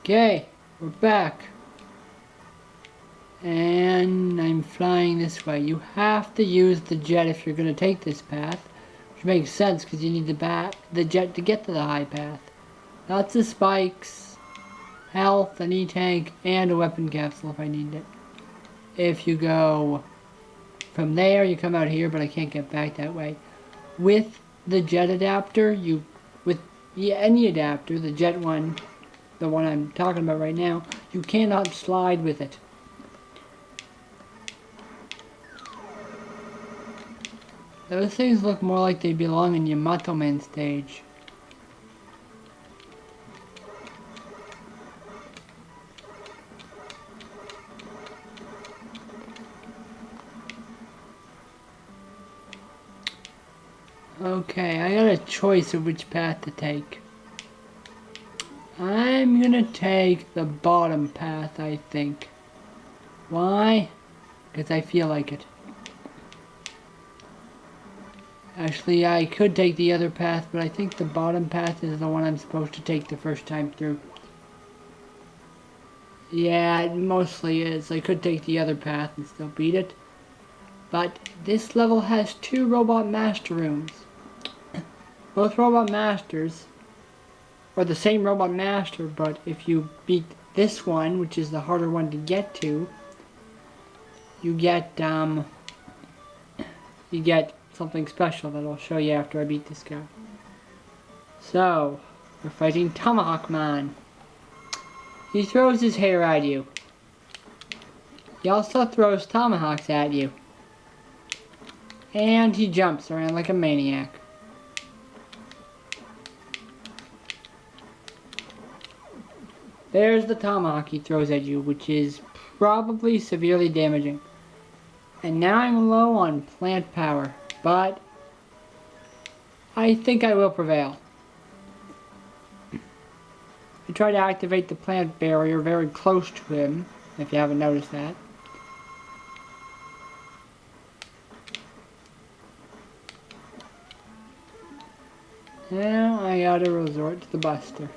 Okay, we're back. And I'm flying this way. You have to use the jet if you're going to take this path. Which makes sense because you need the jet to get to the high path. Lots of spikes, health, an E-tank, and a weapon capsule if I need it. If you go from there, you come out here, but I can't get back that way. With the jet adapter, any adapter, the jet one, the one I'm talking about right now, you cannot slide with it. Those things look more like they belong in Yamato Man stage. Okay, I got a choice of which path to take. I'm gonna take the bottom path, I think. Why? Because I feel like it. Actually, I could take the other path, but I think the bottom path is the one I'm supposed to take the first time through. Yeah, it mostly is. I could take the other path and still beat it. But this level has 2 Robot Master Rooms. Both Robot Masters are the same Robot Master, but if you beat this one, which is the harder one to get to, you get something special that I'll show you after I beat this guy. So, we're fighting Tomahawk Man. He throws his hair at you. He also throws tomahawks at you. And he jumps around like a maniac. There's the tomahawk he throws at you, which is probably severely damaging. And now I'm low on plant power, but I think I will prevail. I try to activate the plant barrier very close to him, if you haven't noticed that. Now I gotta resort to the Buster.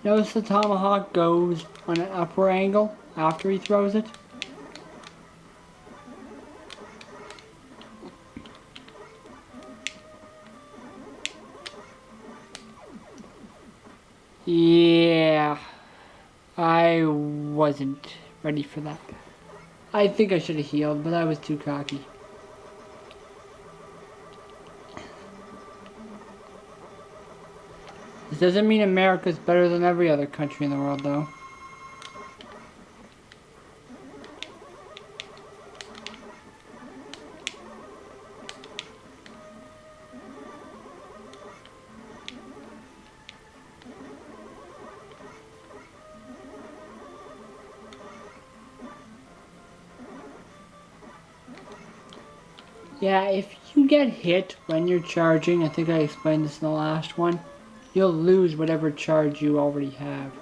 Notice the tomahawk goes on an upper angle after he throws it. Yeah, I wasn't ready for that. I think I should have healed, but I was too cocky. This doesn't mean America's better than every other country in the world, though. Yeah, if you get hit when you're charging, I think I explained this in the last one, you'll lose whatever charge you already have.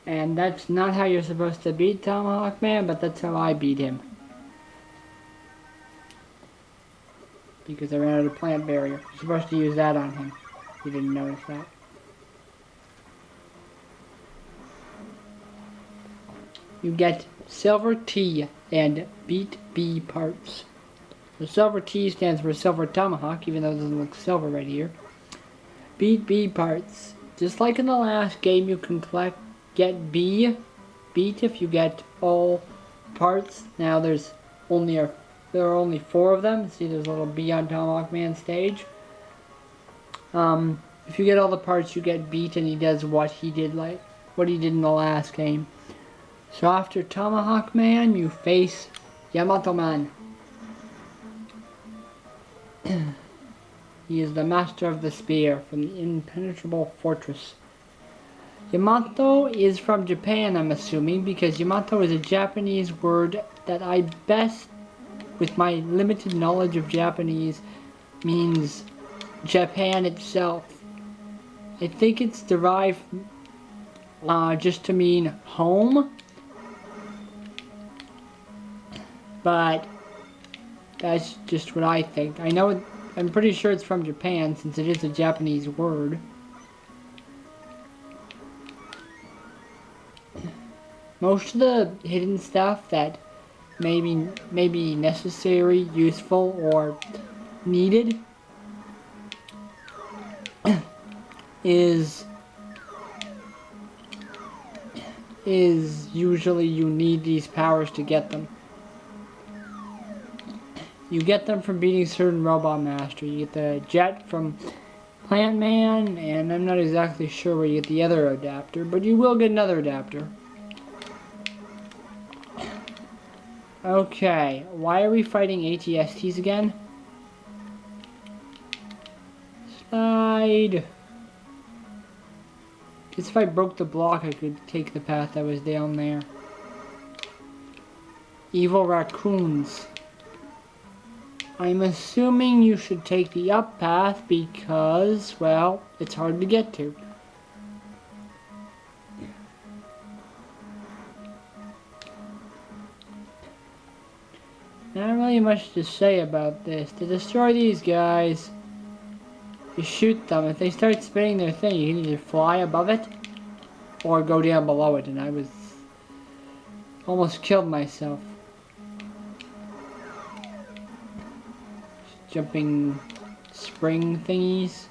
And that's not how you're supposed to beat Tomahawk Man, but that's how I beat him. Because I ran out of plant barrier. You're supposed to use that on him. You didn't notice that. You get silver T and beat B parts. The silver T stands for silver tomahawk, even though it doesn't look silver right here. Beat B parts. Just like in the last game, you can get B beat if you get all parts. Now there are only 4 of them. See, there's a little B on Tomahawk Man stage. If you get all the parts, you get beat, and he does what he did in the last game. So after Tomahawk Man, you face Yamato Man. He is the master of the spear from the impenetrable fortress. Yamato is from Japan, I'm assuming, because Yamato is a Japanese word that I best, with my limited knowledge of Japanese, means Japan itself. I think it's derived just to mean home. But that's just what I think. I'm pretty sure it's from Japan since it is a Japanese word. Most of the hidden stuff that may be necessary, useful, or needed is usually you need these powers to get them. You get them from beating certain robot master. You get the jet from Plant Man, and I'm not exactly sure where you get the other adapter, but you will get another adapter. Okay, why are we fighting ATSTs again? Slide. Guess if I broke the block, I could take the path that was down there. Evil Racoons. I'm assuming you should take the up path because, well, it's hard to get to. Not really much to say about this. To destroy these guys, you shoot them. If they start spinning their thing, you can either fly above it or go down below it, and I was almost killed myself. Jumping spring thingies.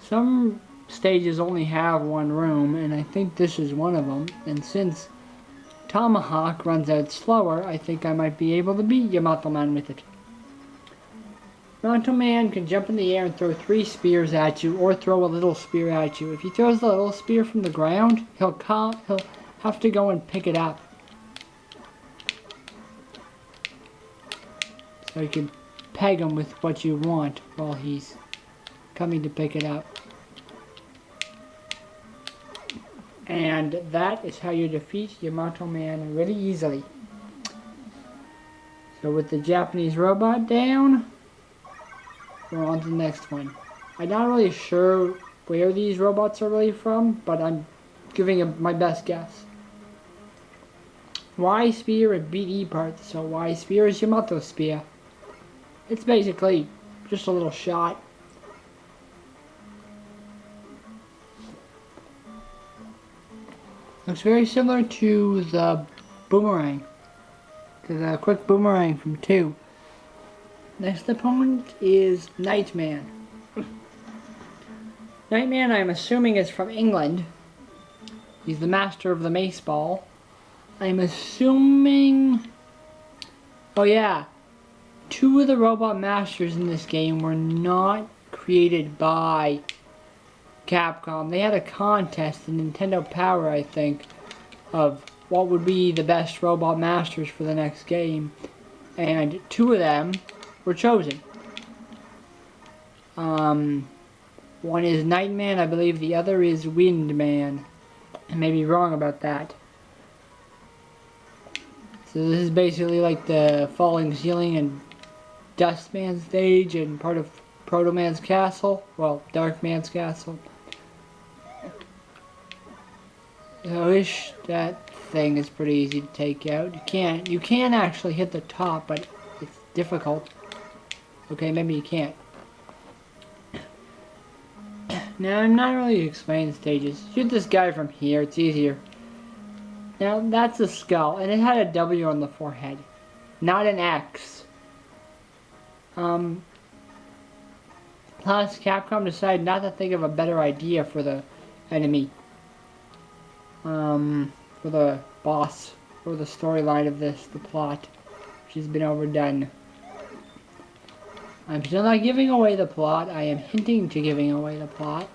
Some stages only have one room, and I think this is one of them. And since Tomahawk runs out slower, I think I might be able to beat Yamato Man with it. Yamato Man can jump in the air and throw 3 spears at you, or throw a little spear at you. If he throws the little spear from the ground, he'll have to go and pick it up. So you can peg him with what you want while he's coming to pick it up. And that is how you defeat Yamato Man really easily. So with the Japanese robot down, we're on to the next one. I'm not really sure where these robots are really from, but I'm giving my best guess. Y spear and BD parts. So Y spear is Yamato spear. It's basically just a little shot. Looks very similar to the boomerang. To the quick boomerang from 2. Next opponent is Nightman. Nightman, I'm assuming, is from England. He's the master of the mace ball. I'm assuming... Oh yeah. 2 of the robot masters in this game were not created by Capcom. They had a contest in Nintendo Power, I think, of what would be the best robot masters for the next game. And 2 of them were chosen. One is Nightman, I believe the other is Windman. I may be wrong about that. So this is basically like the Falling Ceiling and Dustman's stage and part of Proto Man's castle. Well, Dark Man's castle. I wish that thing is pretty easy to take out. You can actually hit the top, but it's difficult. Okay, maybe you can't. Now, I'm not really explaining stages. Shoot this guy from here, it's easier. Now, that's a skull, and it had a W on the forehead, not an X. Plus, Capcom decided not to think of a better idea for the enemy. For the boss, for the storyline of this, the plot, which has been overdone. I'm still not giving away the plot, I am hinting to giving away the plot.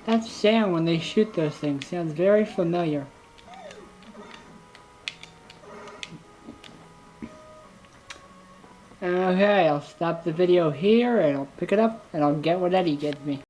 That sound when they shoot those things sounds very familiar. Okay, I'll stop the video here and I'll pick it up and I'll get what Eddie gives me.